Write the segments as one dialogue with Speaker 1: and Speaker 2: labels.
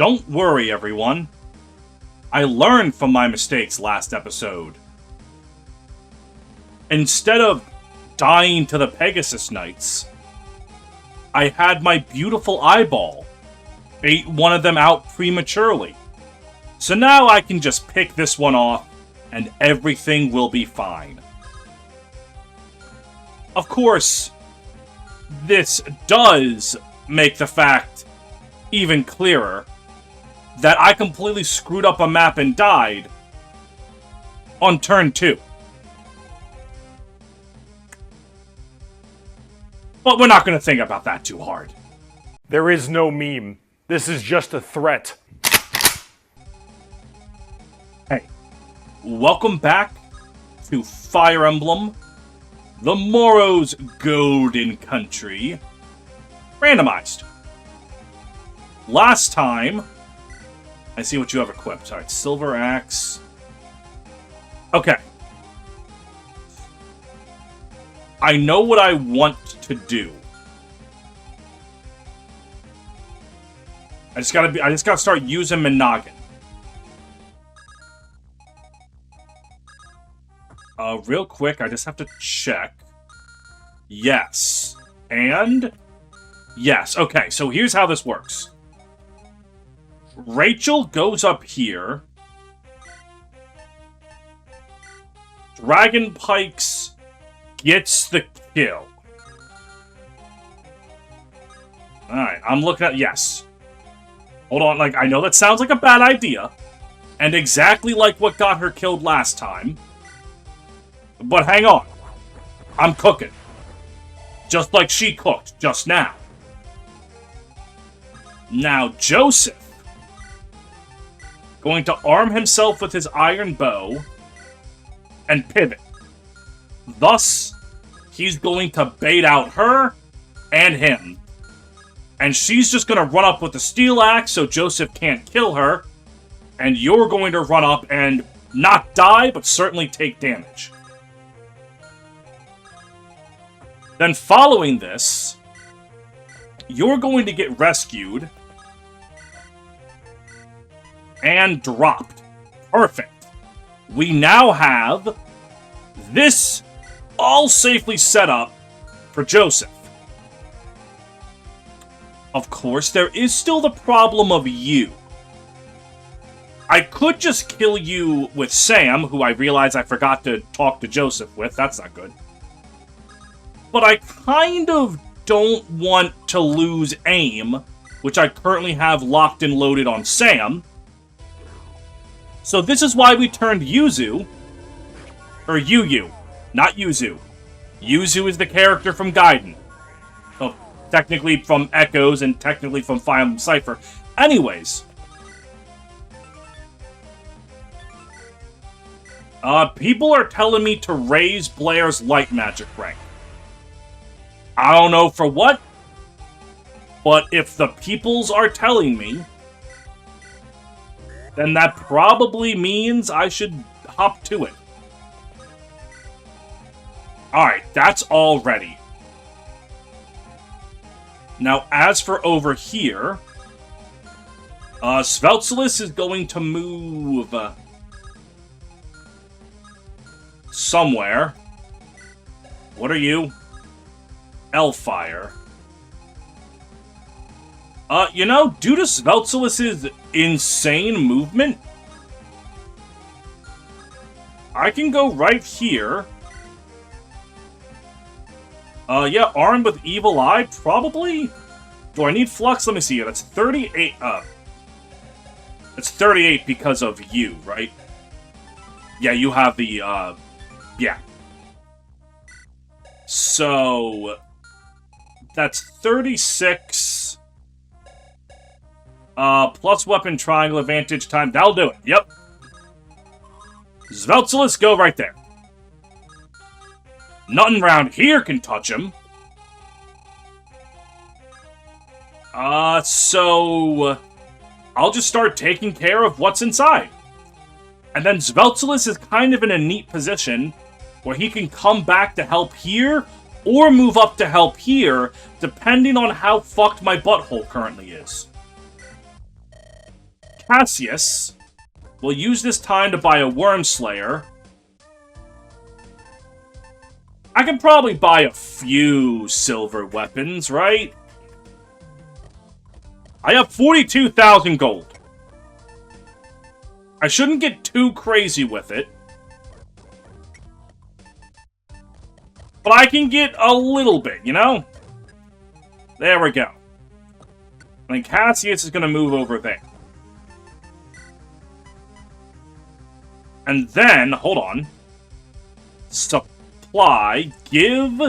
Speaker 1: Don't worry, everyone. I learned from my mistakes last episode. Instead of dying to the Pegasus Knights, I had my beautiful eyeball bait one of them out prematurely. So now I can just pick this one off, and everything will be fine. Of course, this does make the fact even clearer that I completely screwed up a map and died on turn 2. But we're not going to think about that too hard.
Speaker 2: There is no meme. This is just a threat.
Speaker 1: Hey, welcome back to Fire Emblem, the Morrow's Golden Country, randomized. Last time, I see what you have equipped. Alright, Silver Axe. Okay. I know what I want to do. I just gotta start using my noggin. Real quick, I just have to check. Yes. And? Yes. Okay, so here's how this works. Rachel goes up here. Dragon Pikes gets the kill. Alright, I'm looking at... Yes. Hold on, I know that sounds like a bad idea. And exactly like what got her killed last time. But hang on. I'm cooking. Just like she cooked just now. Now, Joseph, going to arm himself with his iron bow and pivot. Thus, he's going to bait out her and him. And she's just going to run up with the steel axe so Joseph can't kill her. And you're going to run up and not die, but certainly take damage. Then following this, you're going to get rescued and dropped. Perfect. We now have this all safely set up for Joseph. Of course, there is still the problem of you. I could just kill you with Sam, who I realize I forgot to talk to Joseph with. That's not good. But I kind of don't want to lose aim, which I currently have locked and loaded on Sam. So this is why we turned Yuzu, or Yu, not Yuzu. Yuzu is the character from Gaiden. Well, technically from Echoes and technically from Fire Emblem Cypher. Anyways. People are telling me to raise Blair's light magic rank. I don't know for what, but if the peoples are telling me, then that probably means I should hop to it. Alright, that's all ready. Now, as for over here, Sveltsilus is going to move somewhere. What are you? Elfire. You know, due to Sveltzilus's insane movement, I can go right here. Yeah, armed with Evil Eye, probably? Do I need Flux? Let me see here. That's 38, It's 38 because of you, right? Yeah, you have the, yeah. So, that's 36, plus weapon triangle advantage time. That'll do it, yep. Sveltsilus, go right there. Nothing around here can touch him. So I'll just start taking care of what's inside. And then Sveltsilus is kind of in a neat position where he can come back to help here or move up to help here, depending on how fucked my butthole currently is. Cassius will use this time to buy a Worm Slayer. I can probably buy a few silver weapons, right? I have 42,000 gold. I shouldn't get too crazy with it. But I can get a little bit, you know? There we go. I think Cassius is going to move over there. And then, hold on. Supply, give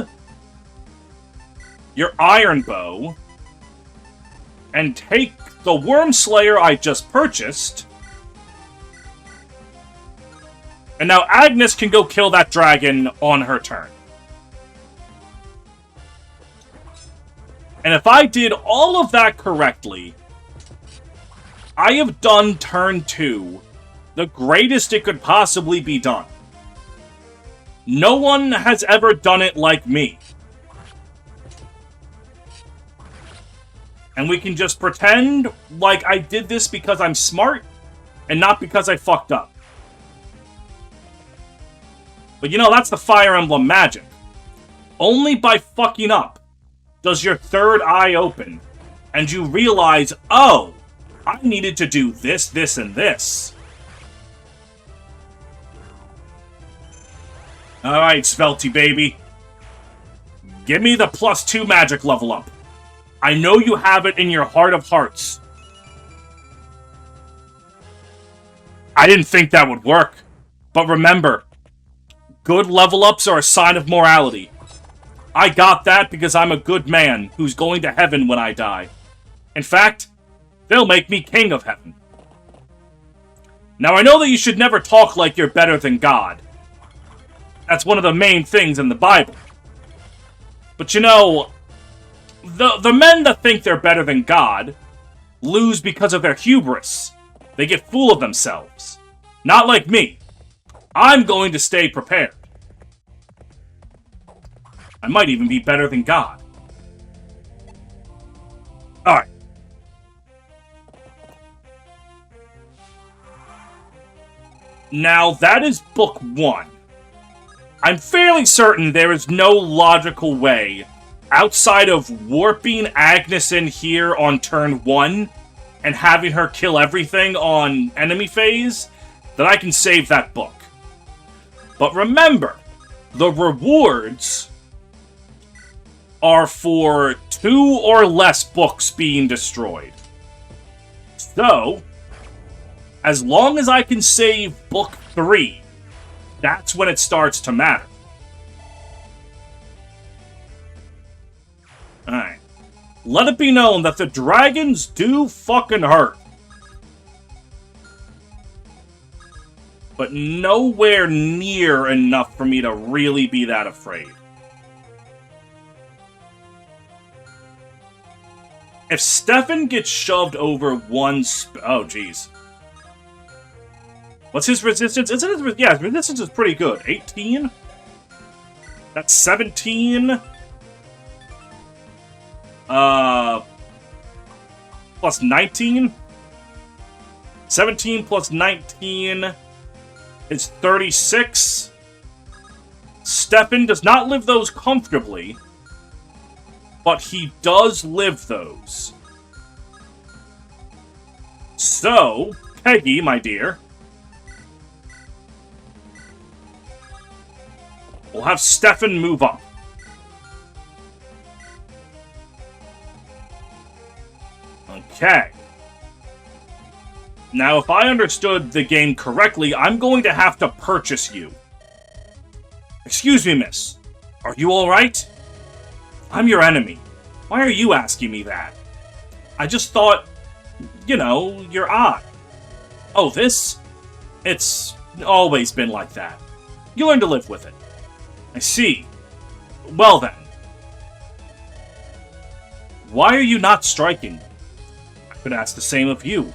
Speaker 1: your Iron Bow, and take the Worm Slayer I just purchased. And now Agnes can go kill that dragon on her turn. And if I did all of that correctly, I have done turn 2 the greatest it could possibly be done. No one has ever done it like me. And we can just pretend like I did this because I'm smart and not because I fucked up. But you know, that's the Fire Emblem magic. Only by fucking up does your third eye open, and you realize, oh, I needed to do this, this, and this. Alright, Svelty baby. Give me the +2 magic level up. I know you have it in your heart of hearts. I didn't think that would work. But remember, good level ups are a sign of morality. I got that because I'm a good man who's going to heaven when I die. In fact, they'll make me king of heaven. Now, I know that you should never talk like you're better than God. That's one of the main things in the Bible. But you know, the men that think they're better than God lose because of their hubris. They get full of themselves. Not like me. I'm going to stay prepared. I might even be better than God. Alright. Now, that is Book 1. I'm fairly certain there is no logical way, outside of warping Agnes in here on turn 1, and having her kill everything on enemy phase, that I can save that book. But remember, the rewards are for 2 or less books being destroyed. So, as long as I can save Book 3, that's when it starts to matter. Alright. Let it be known that the dragons do fucking hurt. But nowhere near enough for me to really be that afraid. If Stefan gets shoved over one oh, jeez. What's his resistance? Isn't it? Yeah, his resistance is pretty good. 18? That's 17. Plus 19? 17 plus 19 is 36. Stefan does not live those comfortably, but he does live those. So, Peggy, my dear, we'll have Stefan move up. Okay. Now, if I understood the game correctly, I'm going to have to purchase you. Excuse me, miss. Are you alright? I'm your enemy. Why are you asking me that? I just thought, you know, you're odd. Oh, this? It's always been like that. You learn to live with it. I see. Well then. Why are you not striking? I could ask the same of you.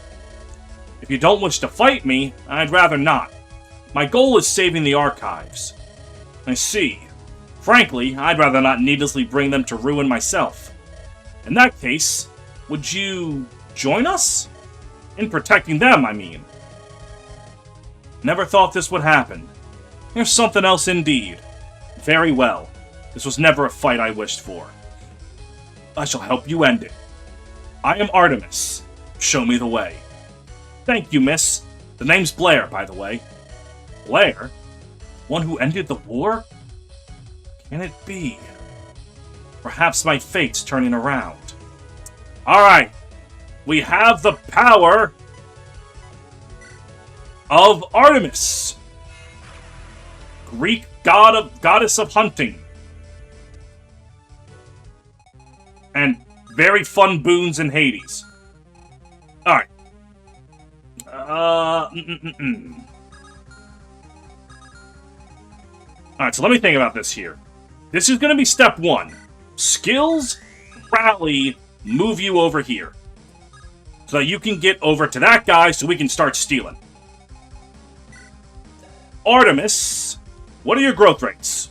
Speaker 1: If you don't wish to fight me, I'd rather not. My goal is saving the archives. I see. Frankly, I'd rather not needlessly bring them to ruin myself. In that case, would you join us? In protecting them, I mean. Never thought this would happen. Here's something else indeed. Very well. This was never a fight I wished for. I shall help you end it. I am Artemis. Show me the way. Thank you, miss. The name's Blair, by the way. Blair? One who ended the war? Can it be? Perhaps my fate's turning around. Alright. We have the power of Artemis. Greek goddess of hunting. And very fun boons in Hades. Alright. Alright, so let me think about this here. This is going to be step 1. Skills, rally, move you over here. So that you can get over to that guy so we can start stealing. Artemis, what are your growth rates?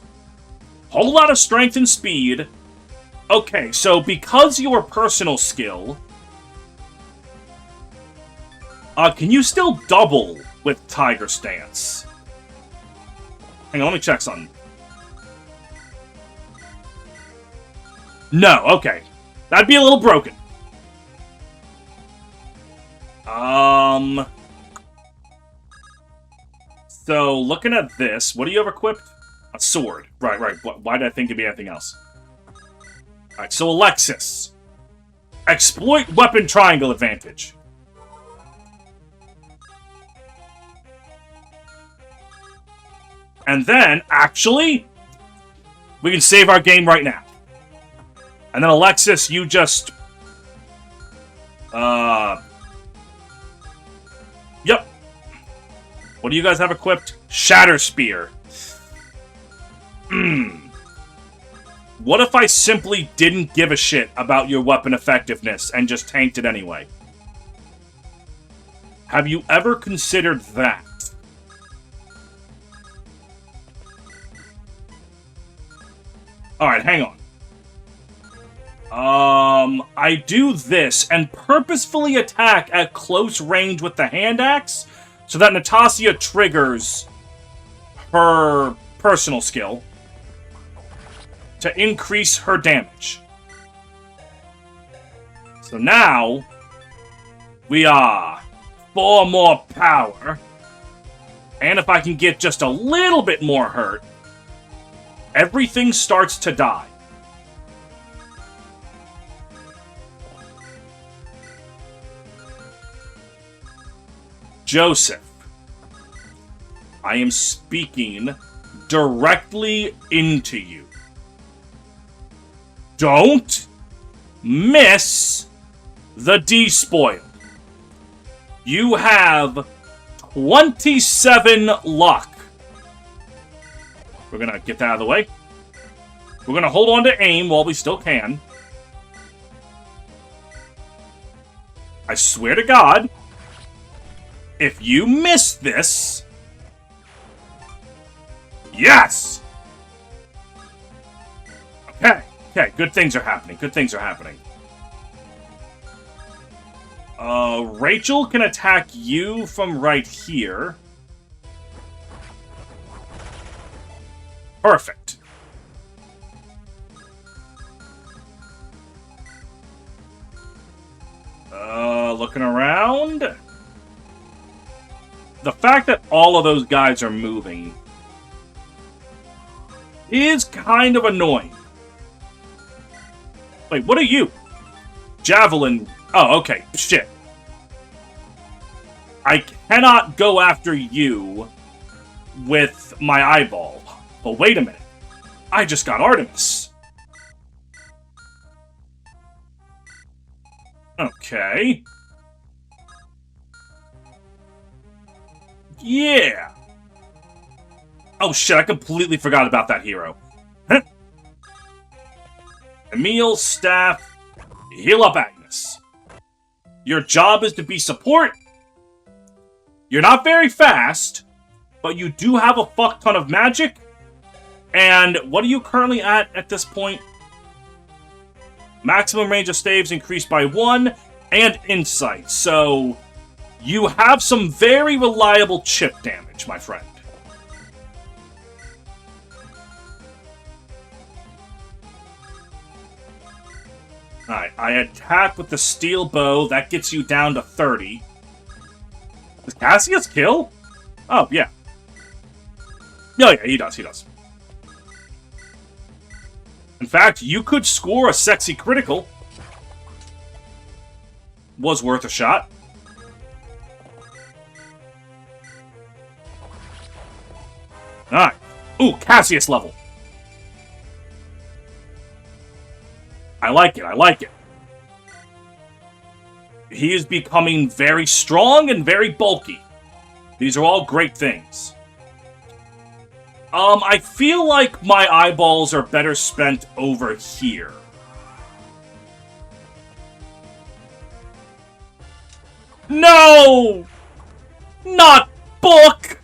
Speaker 1: Whole lot of strength and speed. Okay, so because your personal skill... can you still double with Tiger Stance? Hang on, let me check something. No, okay. That'd be a little broken. So, looking at this, what do you have equipped? A sword. Right. Why did I think it'd be anything else? Alright, so Alexis. Exploit weapon triangle advantage. And then, actually, we can save our game right now. And then Alexis, you just... Yep. What do you guys have equipped? Shatter Spear. What if I simply didn't give a shit about your weapon effectiveness and just tanked it anyway? Have you ever considered that? Alright, hang on. I do this and purposefully attack at close range with the hand axe so that Natasha triggers her personal skill to increase her damage. So now we are 4 more power, and if I can get just a little bit more hurt, everything starts to die. Joseph, I am speaking directly into you. Don't miss the despoil. You have 27 luck. We're gonna get that out of the way. We're gonna hold on to aim while we still can. I swear to God, if you miss this... Yes! Okay, good things are happening. Good things are happening. Rachel can attack you from right here. Perfect. Looking around. The fact that all of those guys are moving is kind of annoying. Wait, what are you? Javelin. Oh, okay. Shit. I cannot go after you with my eyeball. But wait a minute. I just got Artemis. Okay. Yeah. Oh shit, I completely forgot about that hero. Emil, staff, heal up Agnes. Your job is to be support. You're not very fast, but you do have a fuck ton of magic. And what are you currently at this point? Maximum range of staves increased by 1, and insight. So, You have some very reliable chip damage, my friend. Alright, I attack with the steel bow. That gets you down to 30. Does Cassius kill? Oh, yeah. Oh, yeah, he does, he does. In fact, you could score a sexy critical. Was worth a shot. Alright. Ooh, Cassius level. I like it, I like it. He is becoming very strong and very bulky. These are all great things. I feel like my eyeballs are better spent over here. No! Not Book!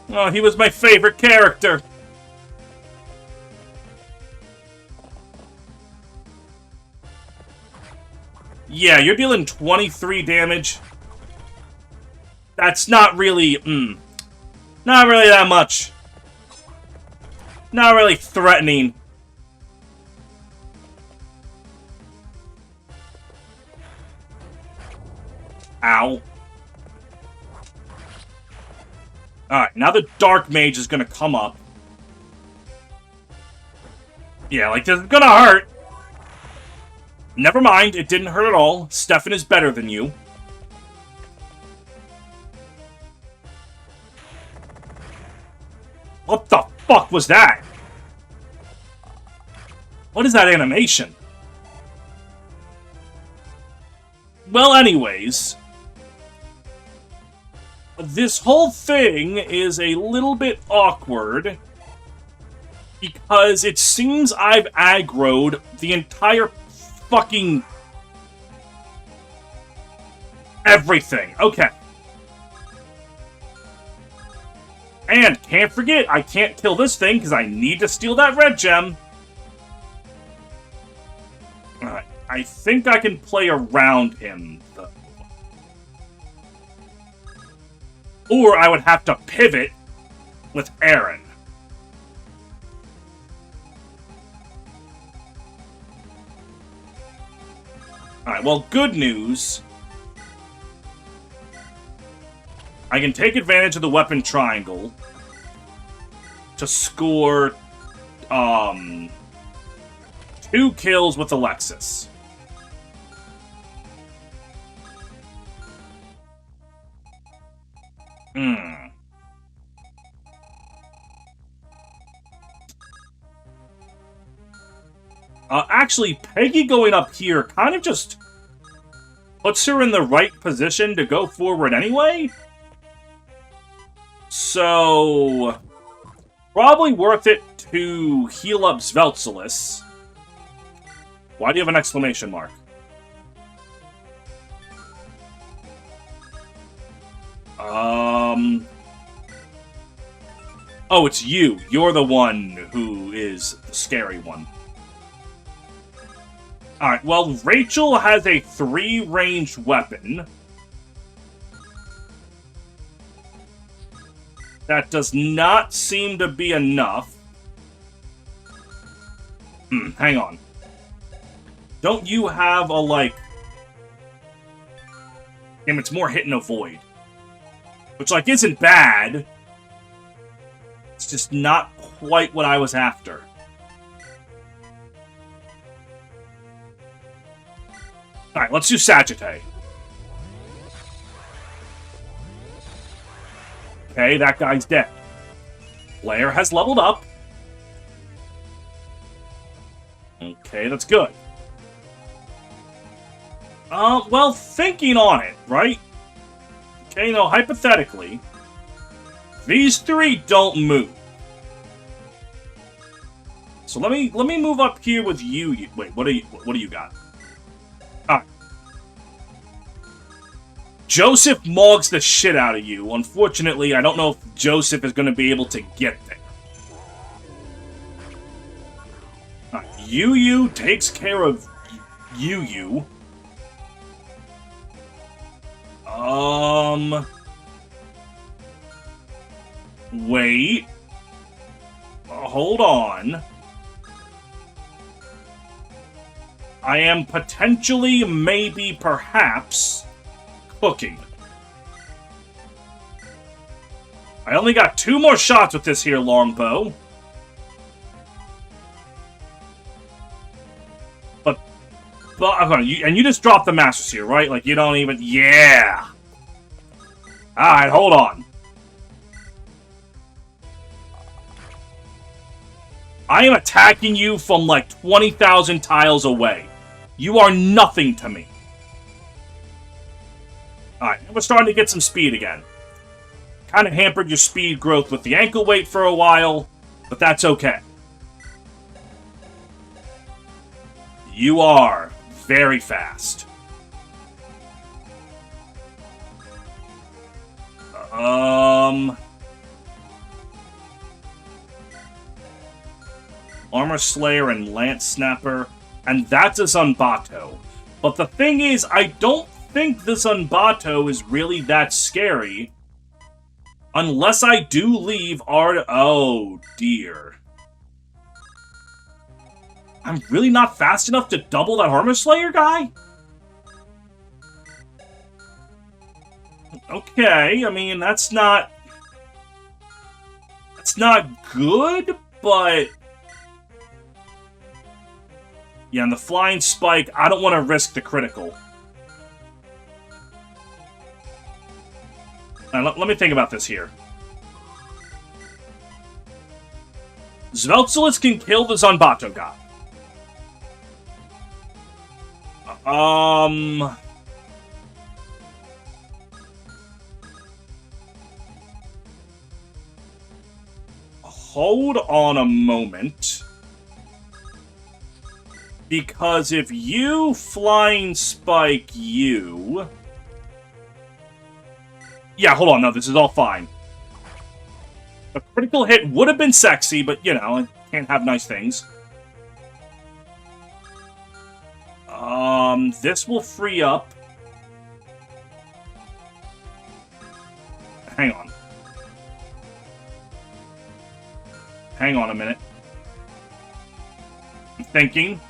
Speaker 1: Oh, he was my favorite character. Yeah, you're dealing 23 damage. That's not really, not really that much. Not really threatening. Ow. Alright, now the Dark Mage is gonna come up. Yeah, like, this is gonna hurt. Never mind, it didn't hurt at all. Stefan is better than you. What the fuck was that? What is that animation? Well, anyways, this whole thing is a little bit awkward because it seems I've aggroed the entire fucking everything. Okay. And can't forget, I can't kill this thing because I need to steal that red gem. Alright, I think I can play around him, though. Or I would have to pivot with Aaron. Alright, well, good news. I can take advantage of the weapon triangle to score 2 kills with Alexis. Actually, Peggy going up here kind of just puts her in the right position to go forward anyway. So, probably worth it to heal up Sveltsilus. Why do you have an exclamation mark? Oh, it's you. You're the one who is the scary one. Alright, well, Rachel has a 3-ranged weapon. That does not seem to be enough. Hang on. Don't you have a, like... Damn, it's more hit and avoid. Which, like, isn't bad. It's just not quite what I was after. Alright, let's do Sagittae. Okay, that guy's dead. Blair has leveled up. Okay, that's good. Well, thinking on it, right? Okay, no, hypothetically, these 3 don't move. So let me move up here with you. Wait, what do you got? Joseph mogs the shit out of you. Unfortunately, I don't know if Joseph is going to be able to get there. Yu takes care of Yu. Wait. Hold on. I am potentially, maybe, perhaps, cooking. I only got 2 more shots with this here longbow. But and you just dropped the Master Seer, right? Like, you don't even... Yeah! Alright, hold on. I am attacking you from, like, 20,000 tiles away. You are nothing to me. Alright, we're starting to get some speed again. Kind of hampered your speed growth with the ankle weight for a while, but that's okay. You are very fast. Armor Slayer and Lance Snapper, and that's a Zanbato. But the thing is, I don't think the Zanbato is really that scary. Unless I do leave Art... Oh, dear. I'm really not fast enough to double that Armor Slayer guy? Okay, I mean, that's not... That's not good, but... Yeah, and the Flying Spike, I don't want to risk the critical. Let me think about this here. Sveltsilus can kill the Zanbato guy. Hold on a moment. Because if you Flying Spike you... Yeah, hold on, no, this is all fine. A critical hit would have been sexy, but, you know, I can't have nice things. This will free up. Hang on. Hang on a minute. I'm thinking.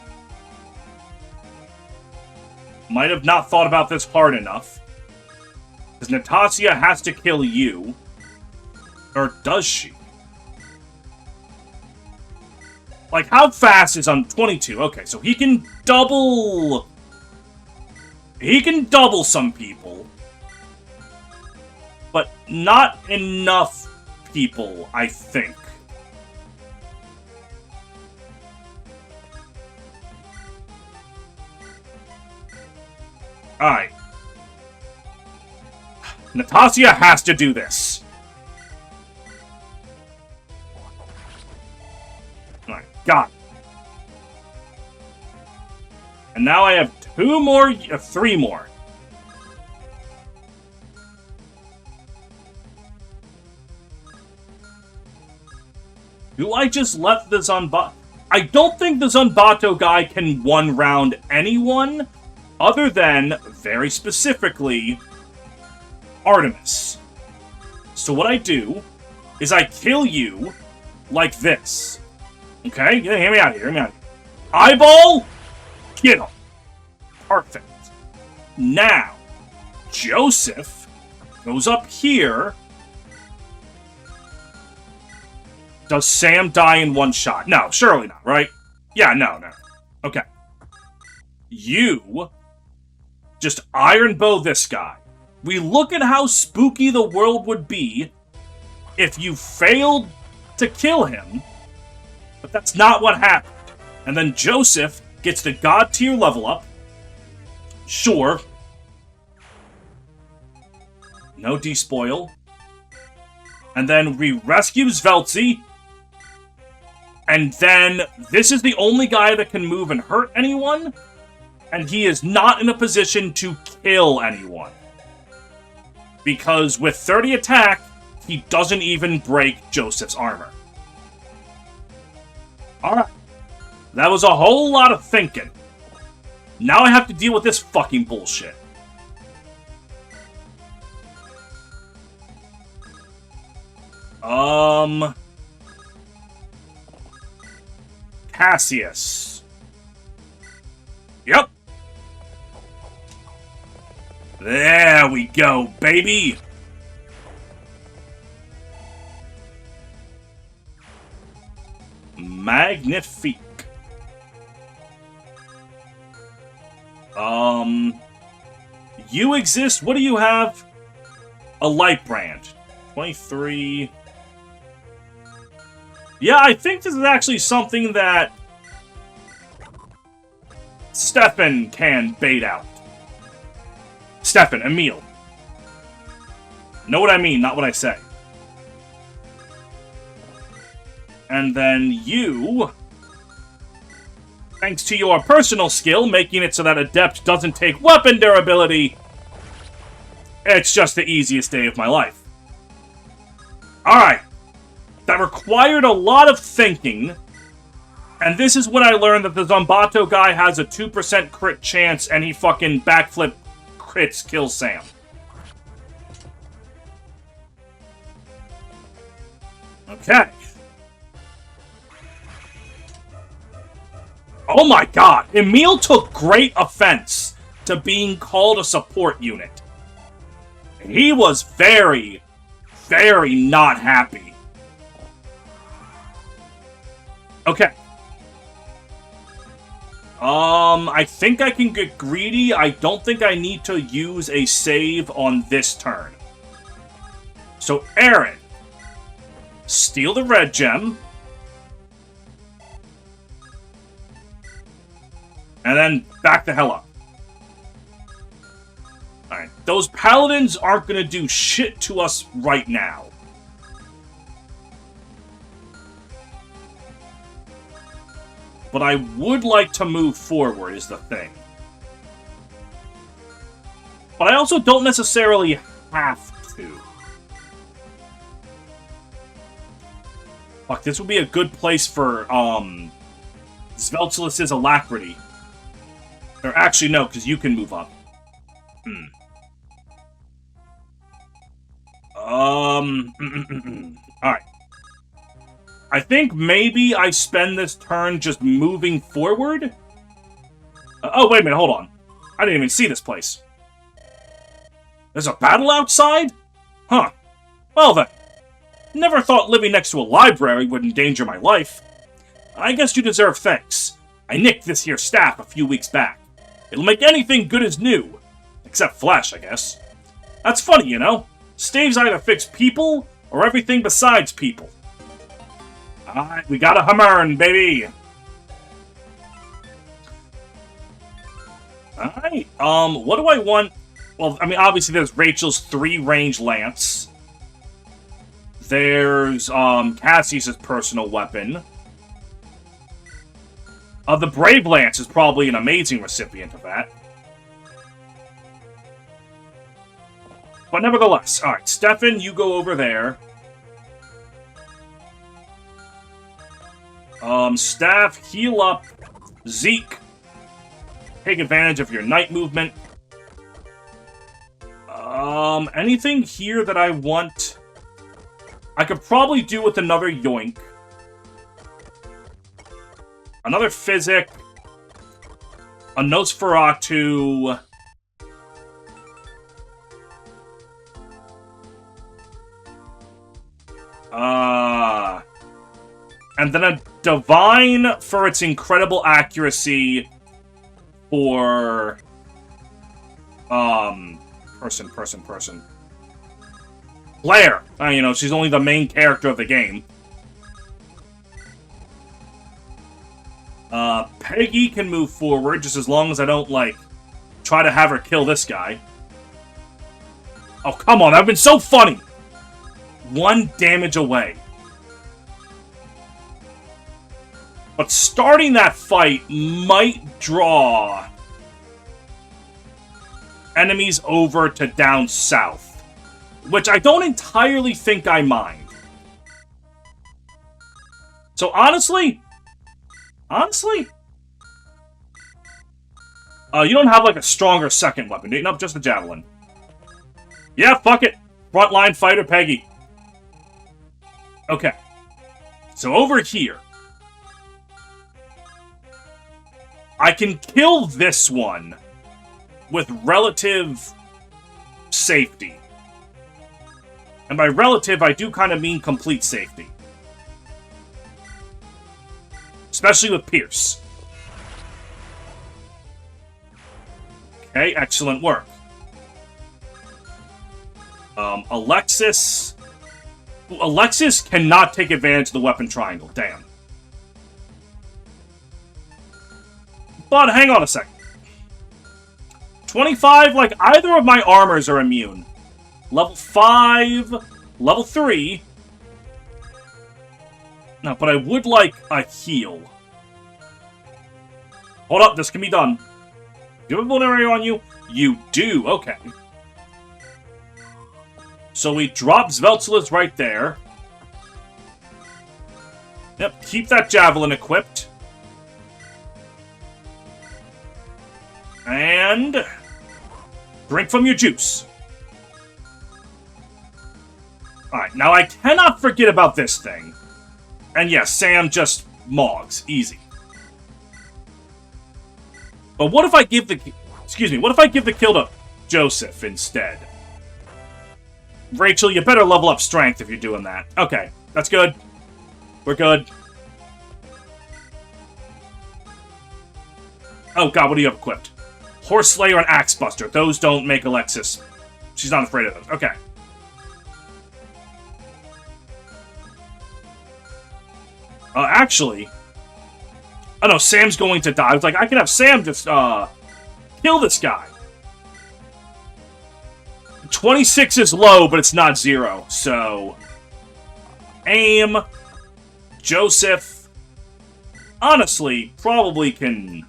Speaker 1: Might have not thought about this hard enough. Because Natasha has to kill you. Or does she? Like, how fast is on 22? Okay, so he can double... He can double some people. But not enough people, I think. Alright. Natasha has to do this. Alright, got it. And now I have 2 more, 3 more. Do I just let the Zanbato... I don't think the Zanbato guy can one-round anyone other than, very specifically, Artemis. So what I do is I kill you like this. Okay? Yeah, hear me out here, hear me out here. Eyeball! Get him. Perfect. Now, Joseph goes up here. Does Sam die in 1 shot? No, surely not, right? Yeah, no. Okay. You just Iron Bow this guy. We look at how spooky the world would be if you failed to kill him, but that's not what happened. And then Joseph gets the God tier level up. Sure. No despoil. And then we rescue Sveltzy. And then this is the only guy that can move and hurt anyone. And he is not in a position to kill anyone. Because with 30 attack, he doesn't even break Joseph's armor. Alright. That was a whole lot of thinking. Now I have to deal with this fucking bullshit. Cassius. Yep. There we go, baby. Magnifique. You exist. What do you have? A light brand. 23. Yeah, I think this is actually something that Stefan can bait out. Stefan, Emil. Know what I mean, not what I say. And then you, thanks to your personal skill, making it so that Adept doesn't take weapon durability, it's just the easiest day of my life. Alright. That required a lot of thinking, and this is when I learned that the Zombato guy has a 2% crit chance and he fucking backflip crits kills Sam. Okay. Oh my god, Emil took great offense to being called a support unit. He was very, very not happy. Okay. I think I can get greedy. I don't think I need to use a save on this turn. So, Aaron, steal the red gem. And then back the hell up. Alright, those paladins aren't gonna do shit to us right now. But I would like to move forward, is the thing. But I also don't necessarily have to. Fuck, this would be a good place for, Sveltilus's Alacrity. Or actually, no, because you can move up. Alright. I think maybe I spend this turn just moving forward? Oh, wait a minute, hold on. I didn't even see this place. There's a battle outside? Huh. Well then. Never thought living next to a library would endanger my life. I guess you deserve thanks. I nicked this here staff a few weeks back. It'll make anything good as new. Except flesh, I guess. That's funny, you know? Staves either fix people, or everything besides people. Alright, we got a Hummern, baby! Alright, what do I want? Well, I mean, obviously there's Rachel's 3-range lance. There's, Cassius's personal weapon. The Brave Lance is probably an amazing recipient of that. But nevertheless, alright, Stefan, you go over there. Staff, heal up. Zeke, take advantage of your night movement. Anything here that I want? I could probably do with another Yoink. Another Physic. A Nosferatu. And then a Divine for its incredible accuracy for... Person. Blair! You know, she's only the main character of the game. Peggy can move forward, just as long as I don't, like, try to have her kill this guy. Oh, come on, that would have been so funny! 1 damage away. But starting that fight might draw enemies over to down south, which I don't entirely think I mind. So honestly, you don't have like a stronger second weapon, do you? Nope, just a javelin. Yeah, fuck it. Frontline fighter Peggy. Okay. So over here, I can kill this one with relative safety. And by relative, I do kind of mean complete safety. Especially with Pierce. Okay, excellent work. Alexis... Alexis cannot take advantage of the weapon triangle. Damn. But hang on a second. 25, like, either of my armors are immune. Level 5, level 3. No, but I would like a heal. Hold up, this can be done. Do you have a vulnerary on you? You do, okay. So we drop Sveltsla's right there. Yep, keep that javelin equipped. And... drink from your juice. Alright, now I cannot forget about this thing. And yes, Sam just mogs. Easy. But what if I give the... excuse me, what if I give the kill to Joseph instead? Rachel, you better level up strength if you're doing that. Okay, that's good. We're good. Oh god, what do you have equipped? Horse Slayer and Axe Buster. Those don't make Alexis. She's not afraid of those. Okay. Actually... oh no, Sam's going to die. I was like, I can have Sam just, kill this guy. 26 is low, but it's not 0. So... aim... Joseph... honestly, probably can...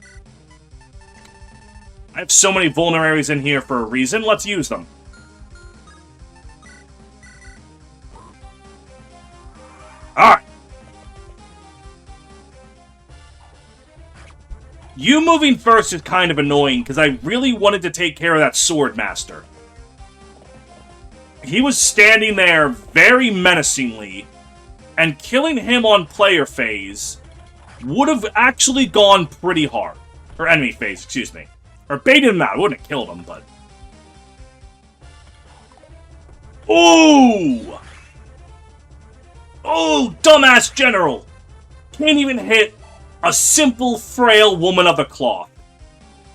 Speaker 1: I have so many vulneraries in here for a reason. Let's use them. Alright. You moving first is kind of annoying, because I really wanted to take care of that Sword Master. He was standing there very menacingly, and killing him on player phase would have actually gone pretty hard. Or enemy phase, excuse me. Or baited him out. I wouldn't have killed him, but... ooh! Oh, dumbass general! Can't even hit a simple, frail woman of the cloth.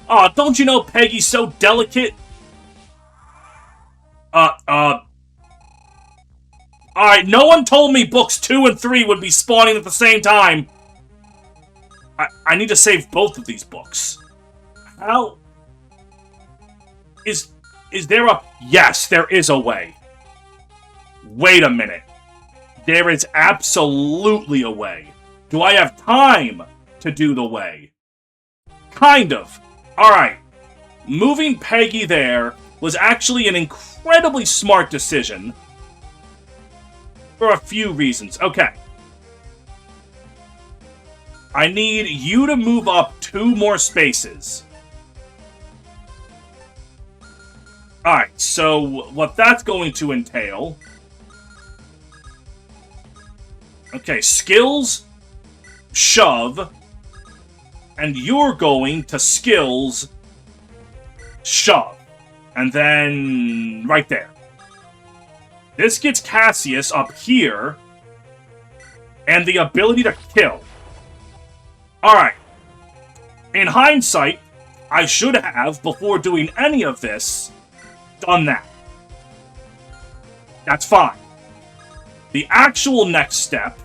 Speaker 1: Aw, don't you know Peggy's so delicate? Alright, no one told me books 2 and 3 would be spawning at the same time. I need to save both of these books. How? Is there a... yes, there is a way. Wait a minute. There is absolutely a way. Do I have time to do the way? Kind of. Alright. Moving Peggy there was actually an incredibly smart decision. For a few reasons. Okay. I need you to move up 2 more spaces. Alright, so what that's going to entail... okay, skills, shove, and you're going to skills, shove. And then right there. This gets Cassius up here, and the ability to kill. Alright. In hindsight, I should have, before doing any of this, done that. That's fine. The actual next step...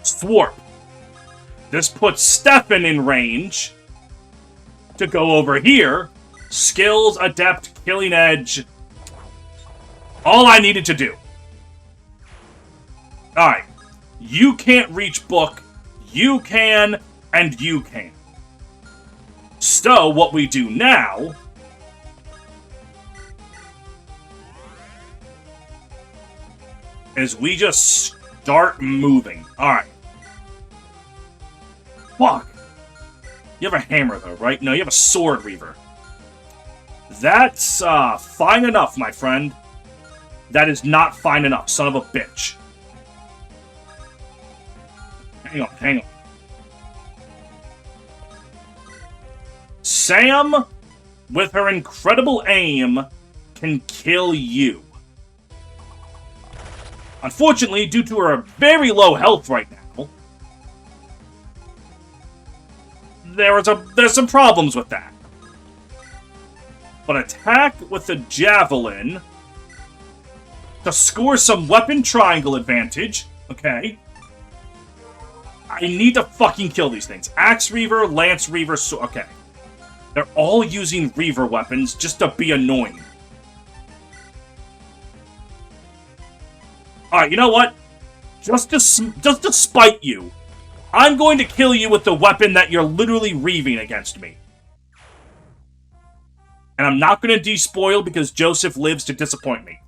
Speaker 1: thwart. This puts Stefan in range to go over here. Skills, Adept, Killing Edge. All I needed to do. Alright. You can't reach book. You can, and you can. So, what we do now... is we just start moving. Alright. Fuck. You have a hammer, though, right? No, you have a sword reaver. That's, fine enough, my friend. That is not fine enough, son of a bitch. Hang on, hang on. Sam, with her incredible aim, can kill you. Unfortunately, due to her very low health right now, there's some problems with that. But attack with the javelin to score some weapon triangle advantage. Okay. I need to fucking kill these things. Axe Reaver, Lance Reaver, okay. They're all using Reaver weapons just to be annoying. Alright, you know what? Just to spite you, I'm going to kill you with the weapon that you're literally reaving against me. And I'm not going to despoil because Joseph lives to disappoint me.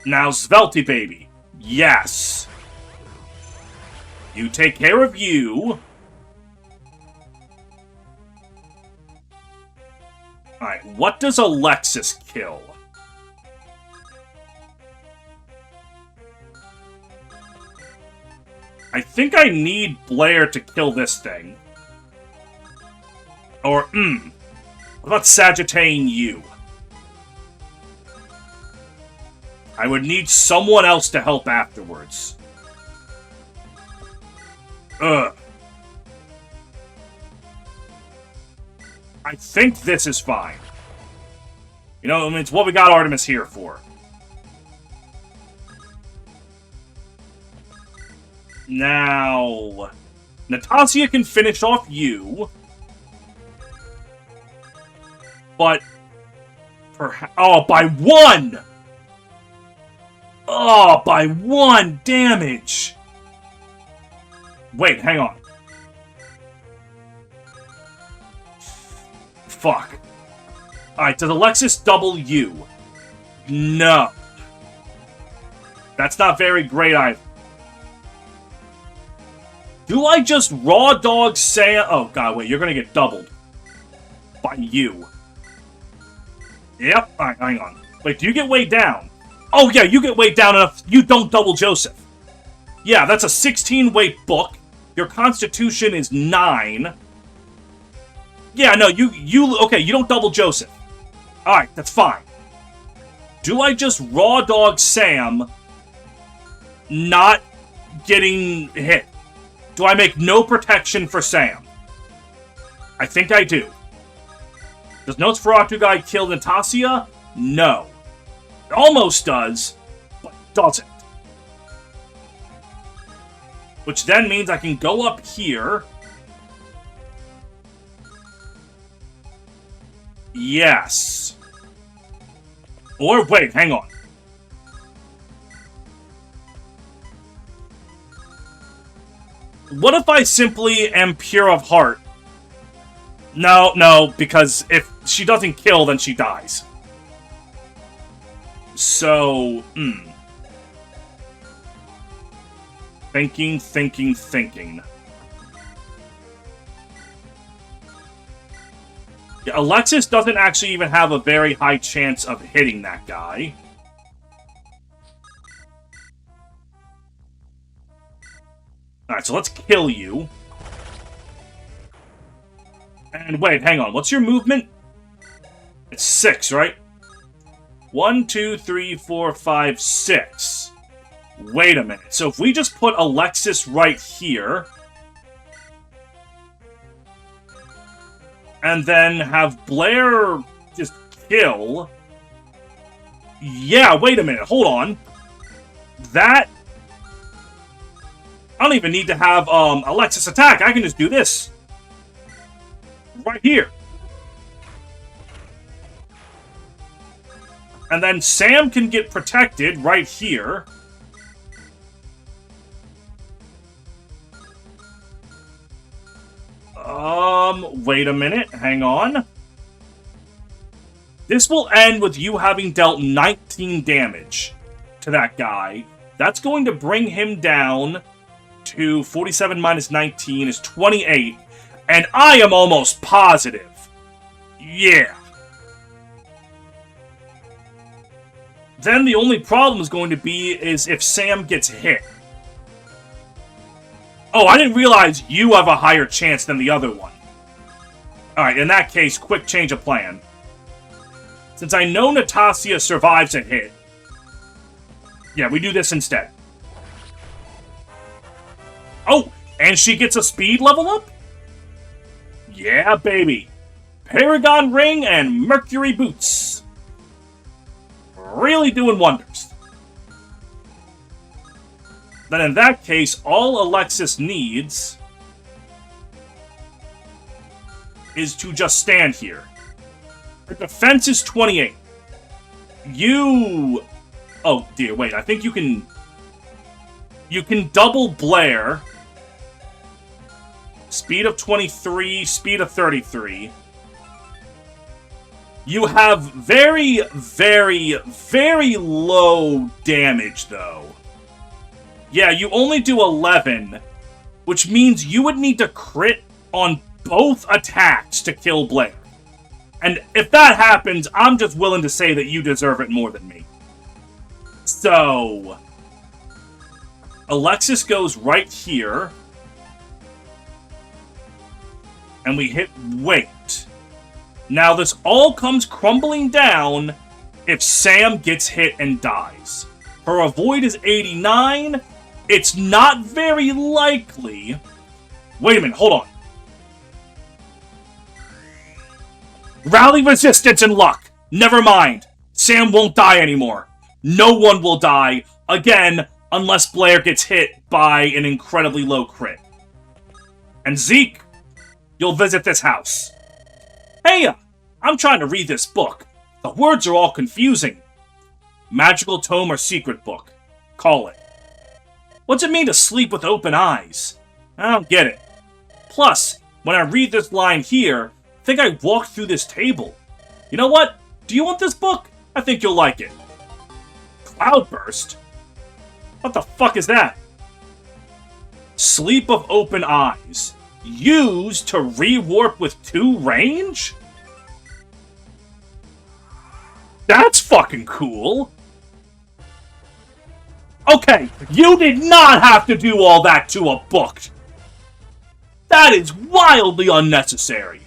Speaker 1: Now, Svelte baby. Yes. You take care of you. Alright, what does Alexis kill? I think I need Blair to kill this thing. Or, what about Sagittarian you? I would need someone else to help afterwards. Ugh. I think this is fine. You know, I mean, it's what we got Artemis here for. Now, Natasha can finish off you. But, oh, by 1! Oh, by 1 damage! Wait, hang on. Fuck. Alright, does Alexis double you? No. That's not very great either. Do I just raw dog Sam? Oh god, wait, you're gonna get doubled. By you. Yep, alright, hang on. Wait, do you get weighed down? Oh yeah, you get weighed down enough, you don't double Joseph. Yeah, that's a 16 weight book. Your constitution is 9. Yeah, no, okay, you don't double Joseph. Alright, that's fine. Do I just raw dog Sam not getting hit? Do I make no protection for Sam? I think I do. Does Nosferatu guy kill Natasha? No. It almost does, but doesn't. Which then means I can go up here. Yes. Or wait, hang on. What if I simply am pure of heart? No, because if she doesn't kill, then she dies. So, Thinking. Yeah, Alexis doesn't actually even have a very high chance of hitting that guy. Alright, so let's kill you. And wait, hang on. What's your movement? It's 6, right? 1, 2, 3, 4, 5, 6. Wait a minute. So if we just put Alexis right here, and then have Blair just kill... Yeah, wait a minute. Hold on. That... I don't even need to have Alexis attack. I can just do this. Right here. And then Sam can get protected right here. Wait a minute. Hang on. This will end with you having dealt 19 damage to that guy. That's going to bring him down to 47 minus 19 is 28. And I am almost positive. Yeah. Then the only problem is going to be is if Sam gets hit. Oh, I didn't realize you have a higher chance than the other one. Alright, in that case, quick change of plan. Since I know Natasha survives a hit, yeah, we do this instead. Oh, and she gets a speed level up? Yeah, baby. Paragon Ring and Mercury Boots. Really doing wonders. Then in that case, all Alexis needs is to just stand here. Her defense is 28. You... Oh, dear, wait. I think you can... You can double Blair. Speed of 23, speed of 33. You have very, very, very low damage, though. Yeah, you only do 11, which means you would need to crit on both attacks to kill Blair. And if that happens, I'm just willing to say that you deserve it more than me. So... Alexis goes right here. And we hit wait. Now this all comes crumbling down if Sam gets hit and dies. Her avoid is 89. It's not very likely. Wait a minute, hold on. Rally resistance and luck. Never mind. Sam won't die anymore. No one will die, again, unless Blair gets hit by an incredibly low crit. And Zeke, you'll visit this house. Hey, I'm trying to read this book. The words are all confusing. Magical tome or secret book. Call it. What's it mean to sleep with open eyes? I don't get it. Plus, when I read this line here, I think I walked through this table. You know what? Do you want this book? I think you'll like it. Cloudburst? What the fuck is that? Sleep of open eyes. Used to re-warp with 2 range? That's fucking cool. Okay, you did not have to do all that to a book. That is wildly unnecessary.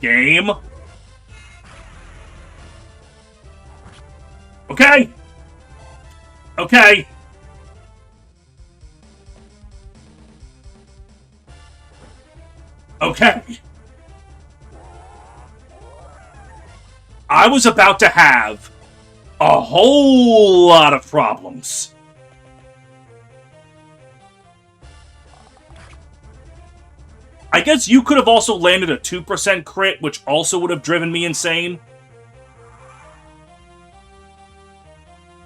Speaker 1: Game. Okay. Okay. Okay. I was about to have a whole lot of problems. I guess you could have also landed a 2% crit, which also would have driven me insane.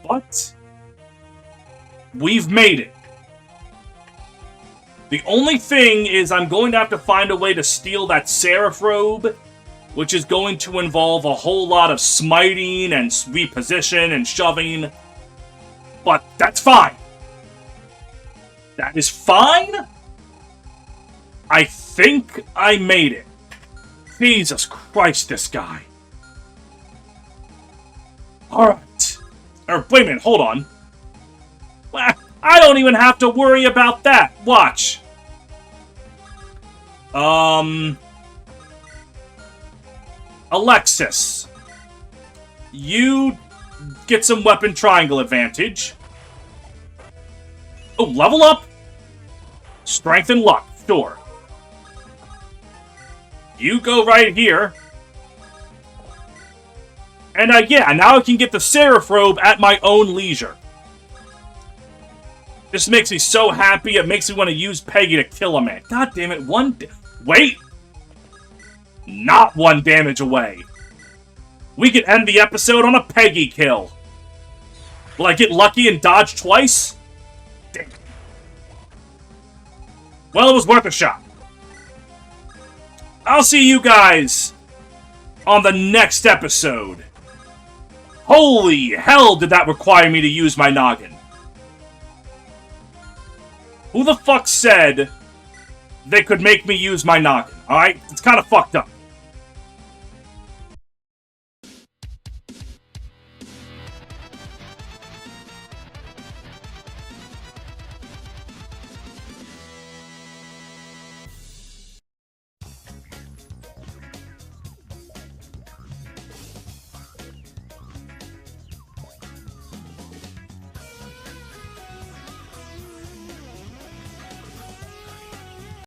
Speaker 1: But we've made it. The only thing is I'm going to have to find a way to steal that Seraph robe, which is going to involve a whole lot of smiting and reposition and shoving. But that's fine. That is fine. I think I made it. Jesus Christ, this guy. Alright. Or, wait a minute, hold on. I don't even have to worry about that. Watch. Alexis. You get some weapon triangle advantage. Oh, level up. Strength and luck. Sure. You go right here. And yeah, now I can get the Seraph robe at my own leisure. This makes me so happy, it makes me want to use Peggy to kill a man. God damn it, wait! Not 1 damage away. We could end the episode on a Peggy kill. Will I get lucky and dodge twice? Damn. Well, it was worth a shot. I'll see you guys on the next episode. Holy hell, did that require me to use my noggin? Who the fuck said they could make me use my noggin? Alright? It's kind of fucked up.